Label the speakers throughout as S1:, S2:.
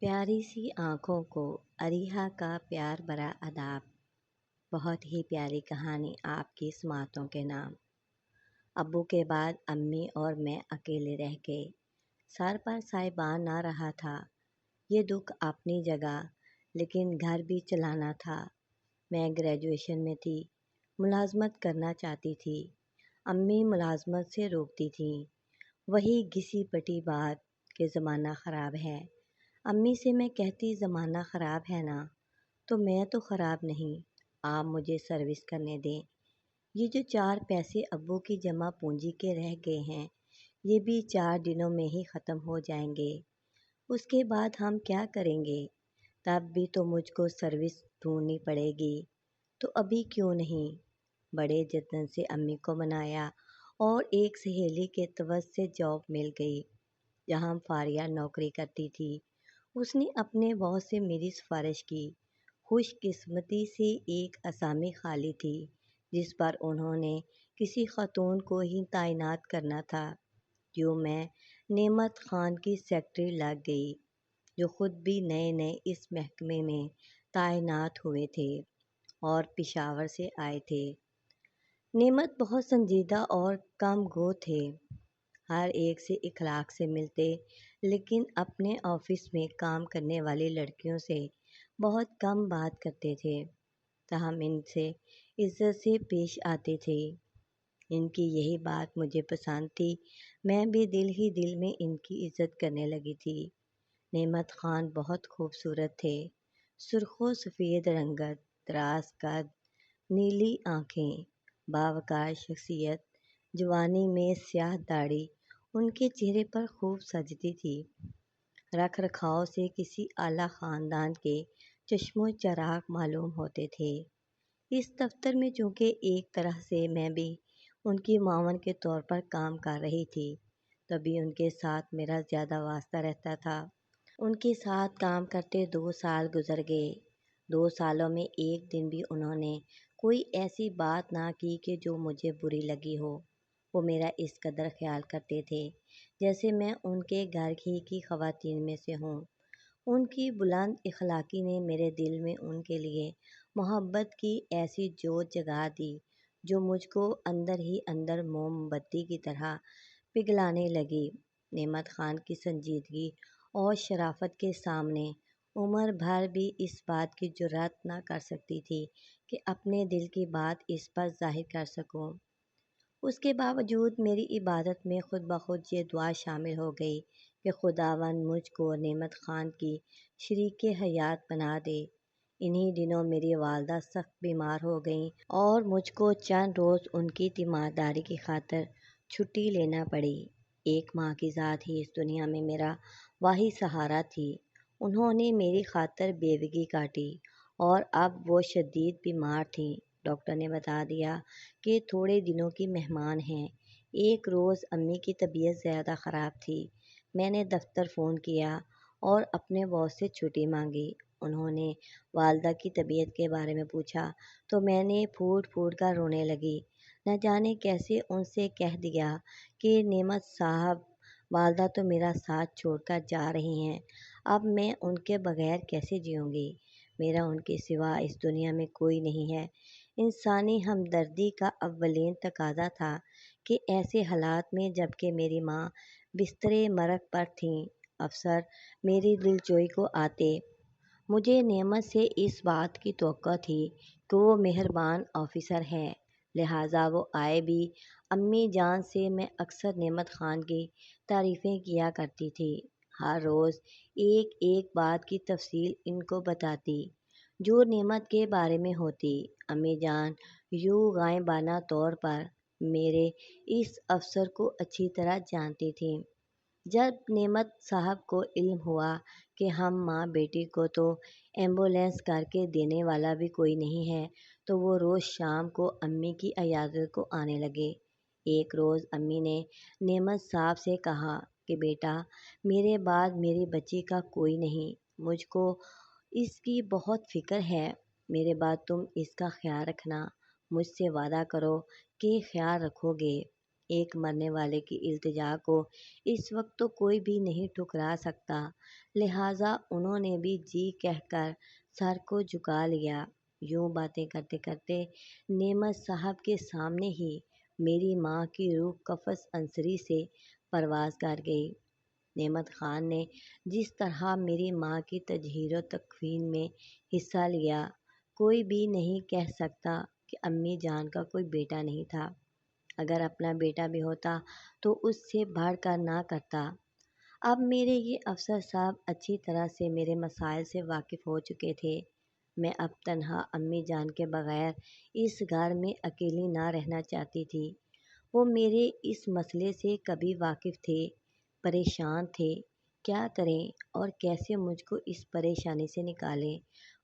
S1: پیاری سی آنکھوں کو اریحا کا پیار برا اداب۔ بہت ہی پیاری کہانی آپ کی سماعتوں کے نام۔ ابو کے بعد امی اور میں اکیلے رہ گئے۔ سر پر سایبان نہ رہا تھا۔ یہ دکھ اپنی جگہ، لیکن گھر بھی چلانا تھا۔ میں گریجویشن میں تھی، ملازمت کرنا چاہتی تھی۔ امی ملازمت سے روکتی تھیں۔ وہی گھسی پٹی بات کہ زمانہ خراب ہے۔ امی سے میں کہتی زمانہ خراب ہے نا، تو میں تو خراب نہیں، آپ مجھے سروس کرنے دیں۔ یہ جو 4 پیسے ابو کی جمع پونجی کے رہ گئے ہیں، یہ بھی 4 دنوں میں ہی ختم ہو جائیں گے۔ اس کے بعد ہم کیا کریں گے؟ تب بھی تو مجھ کو سروس ڈھونڈنی پڑے گی، تو ابھی کیوں نہیں؟ بڑے جتن سے امی کو منایا اور ایک سہیلی کے توسط سے جاب مل گئی، جہاں فاریہ نوکری کرتی تھی۔ اس نے اپنے باس سے میری سفارش کی۔ خوش قسمتی سے ایک اسامی خالی تھی، جس پر انہوں نے کسی خاتون کو ہی تعینات کرنا تھا۔ یوں میں نعمت خان کی سیکرٹری لگ گئی، جو خود بھی نئے نئے اس محکمے میں تعینات ہوئے تھے اور پشاور سے آئے تھے۔ نعمت بہت سنجیدہ اور کم گو تھے، ہر ایک سے اخلاق سے ملتے، لیکن اپنے آفس میں کام کرنے والی لڑکیوں سے بہت کم بات کرتے تھے، تاہم ان سے عزت سے پیش آتے تھے۔ ان کی یہی بات مجھے پسند تھی، میں بھی دل ہی دل میں ان کی عزت کرنے لگی تھی۔ نعمت خان بہت خوبصورت تھے، سرخ و سفید رنگت، دراز قد، نیلی آنکھیں، باوقار شخصیت، جوانی میں سیاہ داڑھی ان کے چہرے پر خوب سجتی تھی۔ رکھ رکھاؤ سے کسی اعلیٰ خاندان کے چشم و چراغ معلوم ہوتے تھے۔ اس دفتر میں چونکہ ایک طرح سے میں بھی ان کی معاون کے طور پر کام کر رہی تھی، تبھی ان کے ساتھ میرا زیادہ واسطہ رہتا تھا۔ ان کے ساتھ کام کرتے 2 سال گزر گئے۔ 2 سالوں میں ایک دن بھی انہوں نے کوئی ایسی بات نہ کی کہ جو مجھے بری لگی ہو۔ وہ میرا اس قدر خیال کرتے تھے جیسے میں ان کے گھر ہی کی خواتین میں سے ہوں۔ ان کی بلند اخلاقی نے میرے دل میں ان کے لیے محبت کی ایسی جوت جگا دی جو مجھ کو اندر ہی اندر موم بتی کی طرح پگھلانے لگی۔ نعمت خان کی سنجیدگی اور شرافت کے سامنے عمر بھر بھی اس بات کی جرات نہ کر سکتی تھی کہ اپنے دل کی بات اس پر ظاہر کر سکوں۔ اس کے باوجود میری عبادت میں خود بخود یہ دعا شامل ہو گئی کہ خداوند مجھ کو نعمت خان کی شریک حیات بنا دے۔ انہی دنوں میری والدہ سخت بیمار ہو گئیں اور مجھ کو چند روز ان کی تیمارداری کی خاطر چھٹی لینا پڑی۔ ایک ماں کی ذات ہی اس دنیا میں میرا واحد سہارا تھی۔ انہوں نے میری خاطر بیوگی کاٹی اور اب وہ شدید بیمار تھیں۔ ڈاکٹر نے بتا دیا کہ تھوڑے دنوں کی مہمان ہیں۔ ایک روز امی کی طبیعت زیادہ خراب تھی۔ میں نے دفتر فون کیا اور اپنے باس سے چھٹی مانگی۔ انہوں نے والدہ کی طبیعت کے بارے میں پوچھا تو میں نے پھوٹ پھوٹ کر رونے لگی۔ نہ جانے کیسے ان سے کہہ دیا کہ نعمت صاحب، والدہ تو میرا ساتھ چھوڑ کر جا رہی ہیں، اب میں ان کے بغیر کیسے جیوں گی؟ میرا ان کے سوا اس دنیا میں کوئی نہیں ہے۔ انسانی ہمدردی کا اولین تقاضا تھا کہ ایسے حالات میں جبکہ میری ماں بستر مرگ پر تھیں، افسر میری دلجوئی کو آتے۔ مجھے نعمت سے اس بات کی توقع تھی کہ وہ مہربان آفیسر ہے، لہٰذا وہ آئے بھی۔ امی جان سے میں اکثر نعمت خان کی تعریفیں کیا کرتی تھی، ہر روز ایک ایک بات کی تفصیل ان کو بتاتی جو نعمت کے بارے میں ہوتی۔ امی جان یوں غائبانہ طور پر میرے اس افسر کو اچھی طرح جانتی تھیں۔ جب نعمت صاحب کو علم ہوا کہ ہم ماں بیٹی کو تو ایمبولینس کر کے دینے والا بھی کوئی نہیں ہے، تو وہ روز شام کو امی کی عیادت کو آنے لگے۔ ایک روز امی نے نعمت صاحب سے کہا کہ بیٹا، میرے بعد میری بچی کا کوئی نہیں، مجھ کو اس کی بہت فکر ہے، میرے بعد تم اس کا خیال رکھنا، مجھ سے وعدہ کرو کہ خیال رکھو گے۔ ایک مرنے والے کی التجا کو اس وقت تو کوئی بھی نہیں ٹھکرا سکتا، لہٰذا انہوں نے بھی جی کہہ کر سر کو جھکا لیا۔ یوں باتیں کرتے کرتے نعمت صاحب کے سامنے ہی میری ماں کی روح قفس انصری سے پرواز کر گئی۔ نعمت خان نے جس طرح میری ماں کی تجہیز و تکفین میں حصہ لیا، کوئی بھی نہیں کہہ سکتا کہ امی جان کا کوئی بیٹا نہیں تھا۔ اگر اپنا بیٹا بھی ہوتا تو اس سے بڑھ کر نہ کرتا۔ اب میرے یہ افسر صاحب اچھی طرح سے میرے مسائل سے واقف ہو چکے تھے۔ میں اب تنہا امی جان کے بغیر اس گھر میں اکیلی نہ رہنا چاہتی تھی۔ وہ میرے اس مسئلے سے کبھی واقف تھے، پریشان تھے، کیا کریں اور کیسے مجھ کو اس پریشانی سے نکالیں۔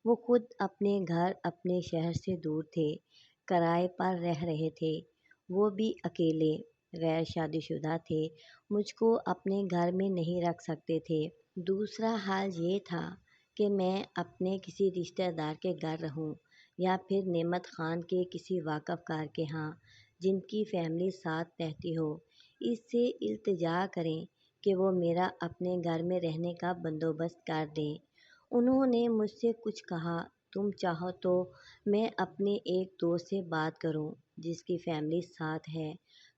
S1: وہ خود اپنے گھر اپنے شہر سے دور تھے، کرائے پر رہ رہے تھے، وہ بھی اکیلے، غیر شادی شدہ تھے، مجھ کو اپنے گھر میں نہیں رکھ سکتے تھے۔ دوسرا حال یہ تھا کہ میں اپنے کسی رشتہ دار کے گھر رہوں یا پھر نعمت خان کے کسی واقف کار کے ہاں جن کی فیملی ساتھ رہتی ہو، اس سے التجا کریں کہ وہ میرا اپنے گھر میں رہنے کا بندوبست کر دیں۔ انہوں نے مجھ سے کچھ کہا، تم چاہو تو میں اپنے ایک دوست سے بات کروں جس کی فیملی ساتھ ہے،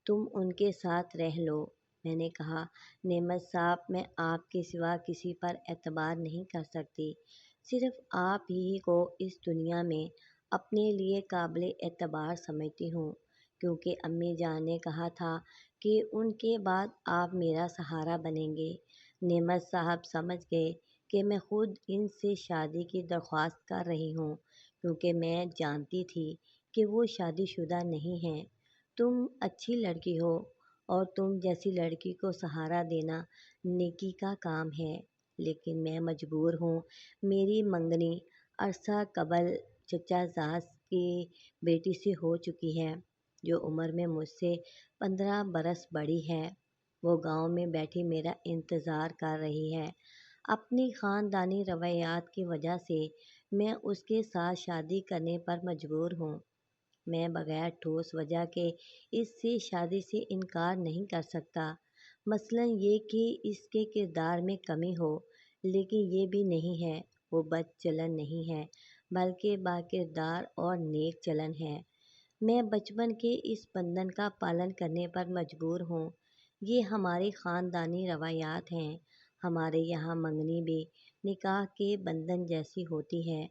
S1: تم ان کے ساتھ رہ لو۔ میں نے کہا، نعمت صاحب میں آپ کے سوا کسی پر اعتبار نہیں کر سکتی، صرف آپ ہی کو اس دنیا میں اپنے لیے قابل اعتبار سمجھتی ہوں، کیونکہ امی جان نے کہا تھا کہ ان کے بعد آپ میرا سہارا بنیں گے۔ نعمت صاحب سمجھ گئے کہ میں خود ان سے شادی کی درخواست کر رہی ہوں، کیونکہ میں جانتی تھی کہ وہ شادی شدہ نہیں ہیں۔ تم اچھی لڑکی ہو اور تم جیسی لڑکی کو سہارا دینا نیکی کا کام ہے، لیکن میں مجبور ہوں۔ میری منگنی عرصہ قبل چچا زاز کی بیٹی سے ہو چکی ہے، جو عمر میں مجھ سے 15 برس بڑی ہے۔ وہ گاؤں میں بیٹھی میرا انتظار کر رہی ہے۔ اپنی خاندانی روایات کی وجہ سے میں اس کے ساتھ شادی کرنے پر مجبور ہوں۔ میں بغیر ٹھوس وجہ کے اس سے شادی سے انکار نہیں کر سکتا، مثلاً یہ کہ اس کے کردار میں کمی ہو، لیکن یہ بھی نہیں ہے وہ بد چلن نہیں ہے، بلکہ باکردار اور نیک چلن ہے۔ میں بچپن کے اس بندھن کا پالن کرنے پر مجبور ہوں۔ یہ ہماری خاندانی روایات ہیں۔ ہمارے یہاں منگنی بھی نکاح کے بندھن جیسی ہوتی ہے۔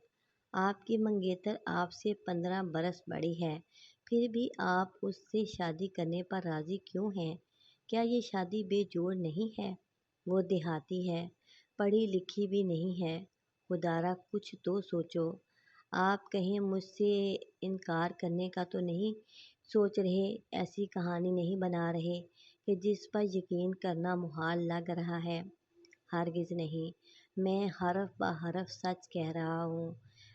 S1: آپ کی منگیتر آپ سے 15 برس بڑی ہے، پھر بھی آپ اس سے شادی کرنے پر راضی کیوں ہیں؟ کیا یہ شادی بے جوڑ نہیں ہے؟ وہ دیہاتی ہے، پڑھی لکھی بھی نہیں ہے، خدارا کچھ تو سوچو۔ آپ کہیں مجھ سے انکار کرنے کا تو نہیں سوچ رہے، ایسی کہانی نہیں بنا رہے کہ جس پر یقین کرنا محال لگ رہا ہے؟ ہرگز نہیں، میں حرف بہ حرف سچ کہہ رہا ہوں۔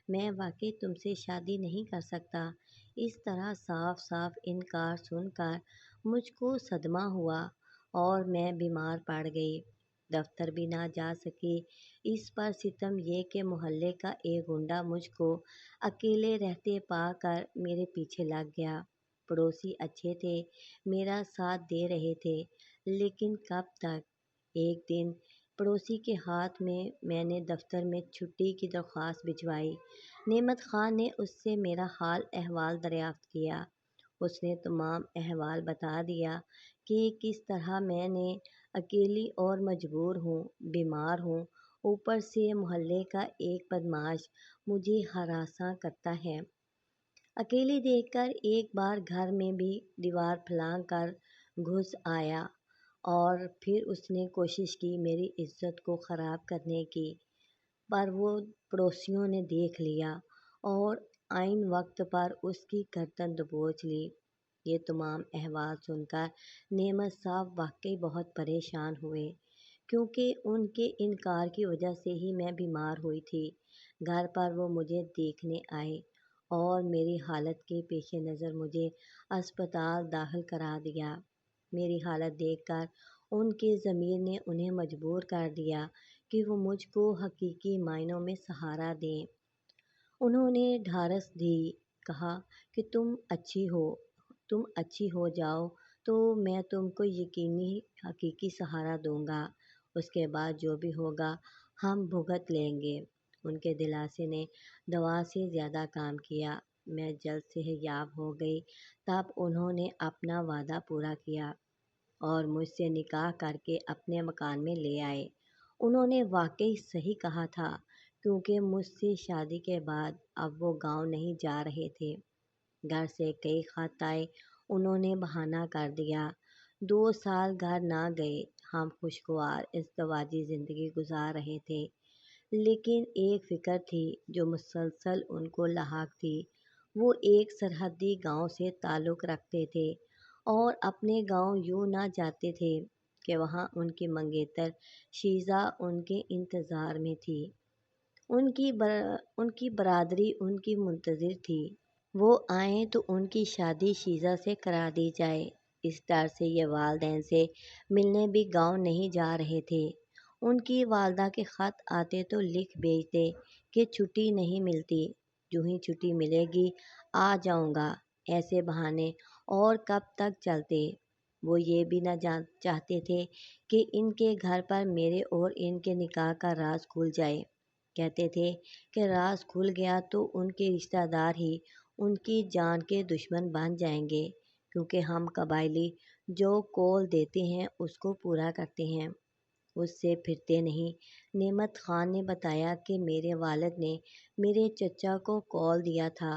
S1: میں واقعی تم سے شادی نہیں کر سکتا۔ اس طرح صاف صاف انکار سن کر مجھ کو صدمہ ہوا اور میں بیمار پڑ گئی، دفتر بھی نہ جا سکی۔ اس پر ستم یہ کہ محلے کا ایک گنڈا مجھ کو اکیلے رہتے پا کر میرے پیچھے لگ گیا۔ پڑوسی اچھے تھے، میرا ساتھ دے رہے تھے، لیکن کب تک؟ ایک دن پڑوسی کے ہاتھ میں نے دفتر میں چھٹی کی درخواست بھجوائی۔ نعمت خان نے اس سے میرا حال احوال دریافت کیا۔ اس نے تمام احوال بتا دیا کہ کس طرح میں نے اکیلی اور مجبور ہوں، بیمار ہوں، اوپر سے محلے کا ایک بدمعاش مجھے ہراساں کرتا ہے۔ اکیلی دیکھ کر ایک بار گھر میں بھی دیوار پھلانگ کر گھس آیا اور پھر اس نے کوشش کی میری عزت کو خراب کرنے کی، پر وہ پڑوسیوں نے دیکھ لیا اور عین وقت پر اس کی گردن دبوچ لی۔ یہ تمام احوال سن کر نعمت صاحب واقعی بہت پریشان ہوئے، کیونکہ ان کے انکار کی وجہ سے ہی میں بیمار ہوئی تھی۔ گھر پر وہ مجھے دیکھنے آئے اور میری حالت کے پیش نظر مجھے اسپتال داخل کرا دیا۔ میری حالت دیکھ کر ان کے ضمیر نے انہیں مجبور کر دیا کہ وہ مجھ کو حقیقی معنوں میں سہارا دیں۔ انہوں نے ڈھارس دی، کہا کہ تم اچھی ہو جاؤ تو میں تم کو یقینی حقیقی سہارا دوں گا، اس کے بعد جو بھی ہوگا ہم بھگت لیں گے۔ ان کے دلاسے نے دوا سے زیادہ کام کیا۔ میں جلد صحت یاب ہو گئی، تب انہوں نے اپنا وعدہ پورا کیا اور مجھ سے نکاح کر کے اپنے مکان میں لے آئے۔ انہوں نے واقعی صحیح کہا تھا، کیونکہ مجھ سے شادی کے بعد اب وہ گاؤں نہیں جا رہے تھے۔ گھر سے کئی خط آئے، انہوں نے بہانہ کر دیا۔ 2 سال گھر نہ گئے۔ ہم خوشگوار ازدواجی زندگی گزار رہے تھے، لیکن ایک فکر تھی جو مسلسل ان کو لاحق تھی۔ وہ ایک سرحدی گاؤں سے تعلق رکھتے تھے اور اپنے گاؤں یوں نہ جاتے تھے کہ وہاں ان کی منگیتر شیزہ ان کے انتظار میں تھی۔ ان کی برادری ان کی منتظر تھی۔ وہ آئیں تو ان کی شادی شیزہ سے کرا دی جائے۔ اس ڈر سے یہ والدین سے ملنے بھی گاؤں نہیں جا رہے تھے۔ ان کی والدہ کے خط آتے تو لکھ بھیجتے کہ چھٹی نہیں ملتی، جو ہی چھٹی ملے گی آ جاؤں گا۔ ایسے بہانے اور کب تک چلتے؟ وہ یہ بھی نہ چاہتے تھے کہ ان کے گھر پر میرے اور ان کے نکاح کا راز کھل جائے۔ کہتے تھے کہ راز کھل گیا تو ان کے رشتہ دار ہی ان کی جان کے دشمن بن جائیں گے، کیونکہ ہم قبائلی جو قول دیتے ہیں اس کو پورا کرتے ہیں، اس سے پھرتے نہیں۔ نعمت خان نے بتایا کہ میرے والد نے میرے چچا کو قول دیا تھا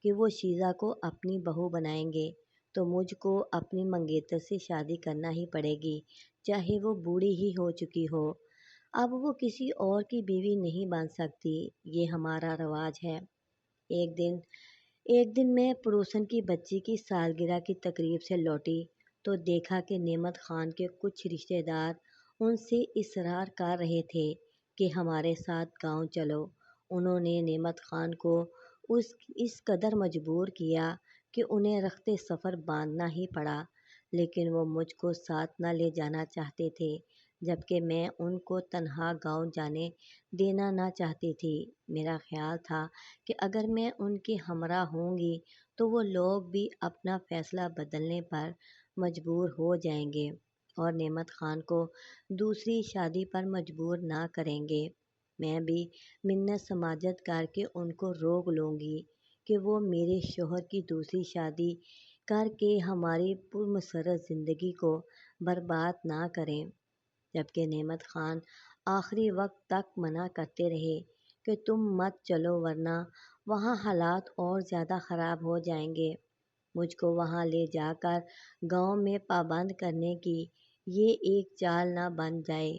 S1: کہ وہ شیزہ کو اپنی بہو بنائیں گے، تو مجھ کو اپنی منگیتر سے شادی کرنا ہی پڑے گی، چاہے وہ بوڑھی ہی ہو چکی ہو۔ اب وہ کسی اور کی بیوی نہیں بن سکتی، یہ ہمارا رواج ہے۔ ایک دن میں پڑوسن کی بچی کی سالگرہ کی تقریب سے لوٹی تو دیکھا کہ نعمت خان کے کچھ رشتہ دار ان سے اصرار کر رہے تھے کہ ہمارے ساتھ گاؤں چلو۔ انہوں نے نعمت خان کو اس قدر مجبور کیا کہ انہیں رخت سفر باندھنا ہی پڑا، لیکن وہ مجھ کو ساتھ نہ لے جانا چاہتے تھے، جبکہ میں ان کو تنہا گاؤں جانے دینا نہ چاہتی تھی۔ میرا خیال تھا کہ اگر میں ان کے ہمراہ ہوں گی تو وہ لوگ بھی اپنا فیصلہ بدلنے پر مجبور ہو جائیں گے اور نعمت خان کو دوسری شادی پر مجبور نہ کریں گے۔ میں بھی منت سماجت کر کے ان کو روک لوں گی کہ وہ میرے شوہر کی دوسری شادی کر کے ہماری پرمسرت زندگی کو برباد نہ کریں، جبکہ نعمت خان آخری وقت تک منع کرتے رہے کہ تم مت چلو ورنہ وہاں حالات اور زیادہ خراب ہو جائیں گے۔ مجھ کو وہاں لے جا کر گاؤں میں پابند کرنے کی یہ ایک چال نہ بن جائے۔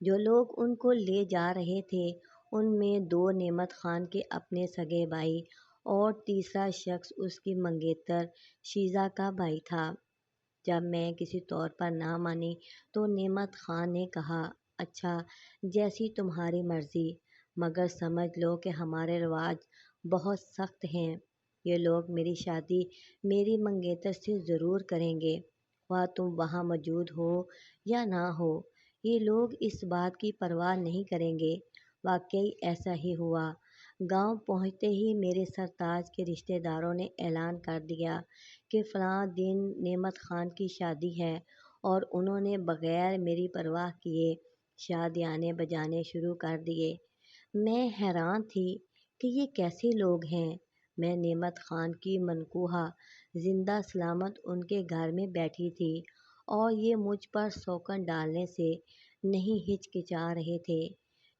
S1: جو لوگ ان کو لے جا رہے تھے ان میں 2 نعمت خان کے اپنے سگے بھائی اور تیسرا شخص اس کی منگیتر شیزہ کا بھائی تھا۔ جب میں کسی طور پر نہ مانی تو نعمت خان نے کہا، اچھا جیسی تمہاری مرضی، مگر سمجھ لو کہ ہمارے رواج بہت سخت ہیں۔ یہ لوگ میری شادی میری منگیتر سے ضرور کریں گے، خواہ تم وہاں موجود ہو یا نہ ہو۔ یہ لوگ اس بات کی پرواہ نہیں کریں گے۔ واقعی ایسا ہی ہوا۔ گاؤں پہنچتے ہی میرے سرتاج کے رشتہ داروں نے اعلان کر دیا کہ فلاں دن نعمت خان کی شادی ہے، اور انہوں نے بغیر میری پرواہ کیے شادیانے بجانے شروع کر دیے۔ میں حیران تھی کہ یہ کیسے لوگ ہیں۔ میں نعمت خان کی منکوحہ زندہ سلامت ان کے گھر میں بیٹھی تھی اور یہ مجھ پر سوکن ڈالنے سے نہیں ہچکچا رہے تھے۔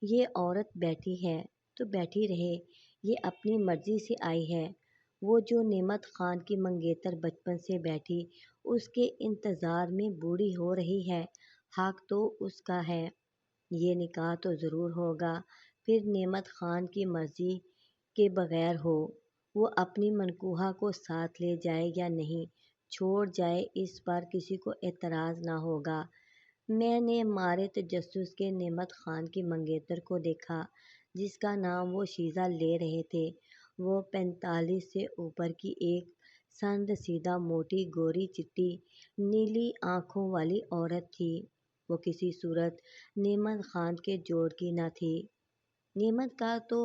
S1: یہ عورت بیٹھی ہے تو بیٹھی رہے، یہ اپنی مرضی سے آئی ہے۔ وہ جو نعمت خان کی منگیتر بچپن سے بیٹھی اس کے انتظار میں بوڑھی ہو رہی ہے، حق تو اس کا ہے۔ یہ نکاح تو ضرور ہوگا، پھر نعمت خان کی مرضی کے بغیر ہو۔ وہ اپنی منکوحہ کو ساتھ لے جائے یا نہیں چھوڑ جائے، اس پر کسی کو اعتراض نہ ہوگا۔ میں نے مارے تجسس کے نعمت خان کی منگیتر کو دیکھا جس کا نام وہ شیزہ لے رہے تھے۔ وہ 45 سے اوپر کی ایک سند سیدھا موٹی گوری چٹی نیلی آنکھوں والی عورت تھی۔ وہ کسی صورت نعمت خان کے جوڑ کی نہ تھی۔ نعمت کا تو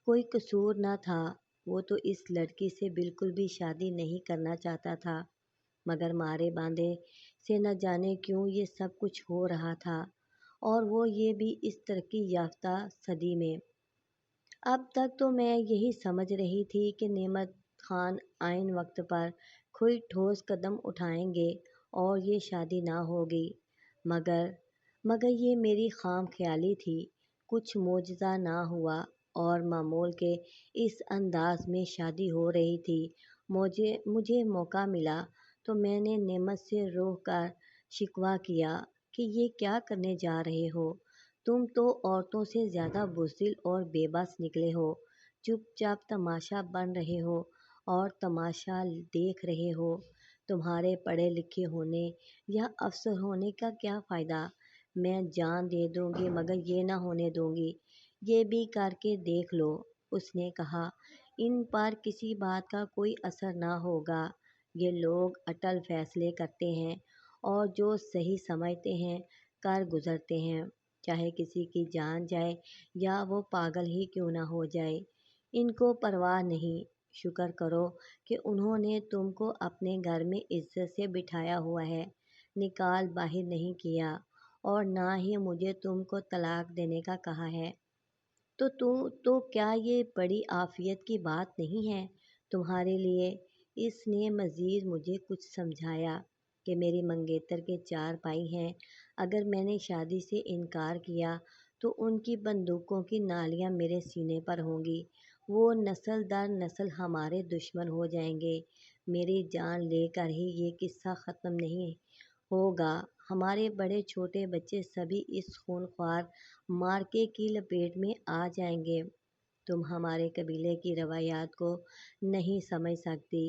S1: کوئی قصور نہ تھا، وہ تو اس لڑکی سے بالکل بھی شادی نہیں کرنا چاہتا تھا۔ مگر مارے باندھے سے نہ جانے کیوں یہ سب کچھ ہو رہا تھا، اور وہ یہ بھی اس ترقی یافتہ صدی میں۔ اب تک تو میں یہی سمجھ رہی تھی کہ نعمت خان عین وقت پر کوئی ٹھوس قدم اٹھائیں گے اور یہ شادی نہ ہوگی، مگر یہ میری خام خیالی تھی۔ کچھ معجزہ نہ ہوا اور معمول کے اس انداز میں شادی ہو رہی تھی۔ مجھے موقع ملا تو میں نے نعمت سے رو کر شکوہ کیا کہ یہ کیا کرنے جا رہے ہو؟ تم تو عورتوں سے زیادہ بزدل اور بے بس نکلے ہو، چپ چاپ تماشا بن رہے ہو اور تماشا دیکھ رہے ہو۔ تمہارے پڑھے لکھے ہونے یا افسر ہونے کا کیا فائدہ؟ میں جان دے دوں گی مگر یہ نہ ہونے دوں گی۔ یہ بھی کر کے دیکھ لو، اس نے کہا۔ ان پر کسی بات کا کوئی اثر نہ ہوگا۔ یہ لوگ اٹل فیصلے کرتے ہیں اور جو صحیح سمجھتے ہیں کر گزرتے ہیں، چاہے کسی کی جان جائے یا وہ پاگل ہی کیوں نہ ہو جائے۔ ان کو پرواہ نہیں۔ شکر کرو کہ انہوں نے تم کو اپنے گھر میں عزت سے بٹھایا ہوا ہے، نکال باہر نہیں کیا، اور نہ ہی مجھے تم کو طلاق دینے کا کہا ہے۔ تو کیا یہ بڑی عافیت کی بات نہیں ہے تمہارے لیے؟ اس نے مزید مجھے کچھ سمجھایا کہ میری منگیتر کے 4 بھائی ہیں۔ اگر میں نے شادی سے انکار کیا تو ان کی بندوقوں کی نالیاں میرے سینے پر ہوں گی، وہ نسل در نسل ہمارے دشمن ہو جائیں گے۔ میری جان لے کر ہی یہ قصہ ختم نہیں ہوگا۔ ہمارے بڑے چھوٹے بچے سبھی اس خونخوار معرکے کی لپیٹ میں آ جائیں گے۔ تم ہمارے قبیلے کی روایات کو نہیں سمجھ سکتی۔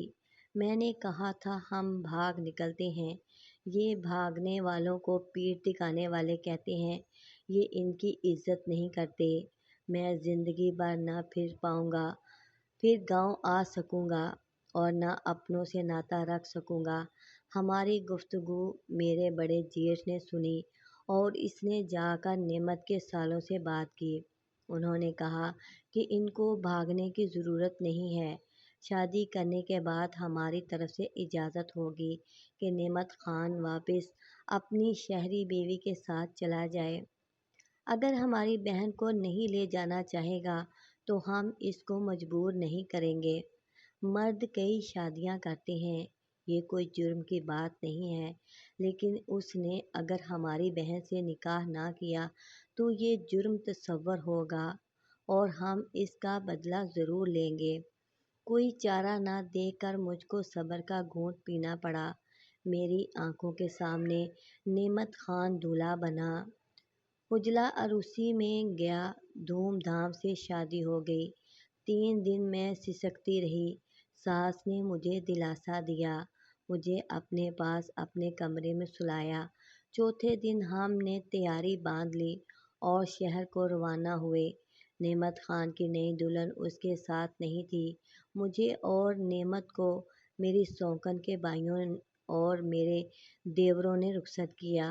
S1: میں نے کہا تھا ہم بھاگ نکلتے ہیں۔ یہ بھاگنے والوں کو پیٹھ دکھانے والے کہتے ہیں۔ یہ ان کی عزت نہیں کرتے۔ میں زندگی بھر نہ پھر گاؤں آ سکوں گا اور نہ اپنوں سے ناطہ رکھ سکوں گا۔ ہماری گفتگو میرے بڑے جیٹھ نے سنی اور اس نے جا کر نعمت کے سالوں سے بات کی۔ انہوں نے کہا کہ ان کو بھاگنے کی ضرورت نہیں ہے۔ شادی کرنے کے بعد ہماری طرف سے اجازت ہوگی کہ نعمت خان واپس اپنی شہری بیوی کے ساتھ چلا جائے۔ اگر ہماری بہن کو نہیں لے جانا چاہے گا تو ہم اس کو مجبور نہیں کریں گے۔ مرد کئی شادیاں کرتے ہیں، یہ کوئی جرم کی بات نہیں ہے، لیکن اس نے اگر ہماری بہن سے نکاح نہ کیا تو یہ جرم تصور ہوگا اور ہم اس کا بدلہ ضرور لیں گے۔ کوئی چارہ نہ دیکھ کر مجھ کو صبر کا گھونٹ پینا پڑا۔ میری آنکھوں کے سامنے نعمت خان دولہا بنا۔ اجلا عروسی میں گیا، دھوم دھام سے شادی ہو گئی۔ 3 دن میں سسکتی رہی۔ ساس نے مجھے دلاسا دیا، مجھے اپنے پاس اپنے کمرے میں سلایا۔ چوتھے دن ہم نے تیاری باندھ لی اور شہر کو روانہ ہوئے۔ نعمت خان کی نئی دلہن اس کے ساتھ نہیں تھی۔ مجھے اور نعمت کو میری سوکن کے بھائیوں اور میرے دیوروں نے رخصت کیا۔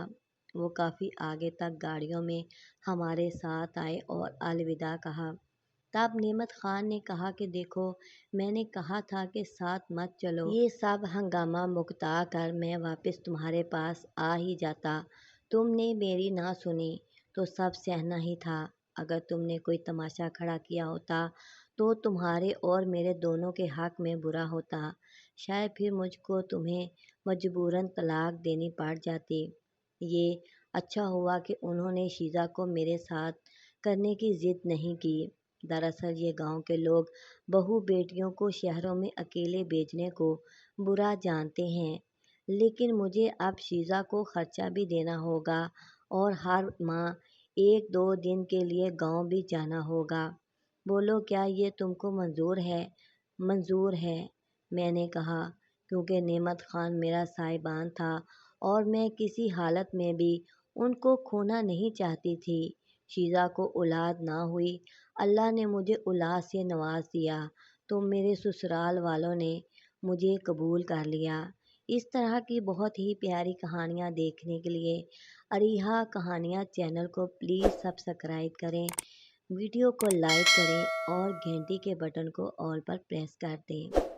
S1: وہ کافی آگے تک گاڑیوں میں ہمارے ساتھ آئے اور الوداع کہا۔ تب نعمت خان نے کہا کہ دیکھو، میں نے کہا تھا کہ ساتھ مت چلو۔ یہ سب ہنگامہ مکتا کر میں واپس تمہارے پاس آ ہی جاتا۔ تم نے میری نہ سنی تو سب سہنا ہی تھا۔ اگر تم نے کوئی تماشا کھڑا کیا ہوتا تو تمہارے اور میرے دونوں کے حق میں برا ہوتا۔ شاید پھر مجھ کو تمہیں مجبوراً طلاق دینی پڑ جاتی۔ یہ اچھا ہوا کہ انہوں نے شیزہ کو میرے ساتھ کرنے کی ضد نہیں کی۔ دراصل یہ گاؤں کے لوگ بہو بیٹیوں کو شہروں میں اکیلے بھیجنے کو برا جانتے ہیں، لیکن مجھے اب شیزہ کو خرچہ بھی دینا ہوگا اور ہر ماہ 1-2 دن کے لیے گاؤں بھی جانا ہوگا۔ بولو کیا یہ تم کو منظور ہے؟ منظور ہے، میں نے کہا، کیونکہ نعمت خان میرا صاحبان تھا اور میں کسی حالت میں بھی ان کو کھونا نہیں چاہتی تھی۔ شیزہ کو اولاد نہ ہوئی، اللہ نے مجھے اولاد سے نواز دیا تو میرے سسرال والوں نے مجھے قبول کر لیا۔ اس طرح کی بہت ہی پیاری کہانیاں دیکھنے کے لیے اریحا کہانیاں چینل کو پلیز سبسکرائب کریں، ویڈیو کو لائک کریں اور گھنٹی کے بٹن کو آل پر پریس کر دیں۔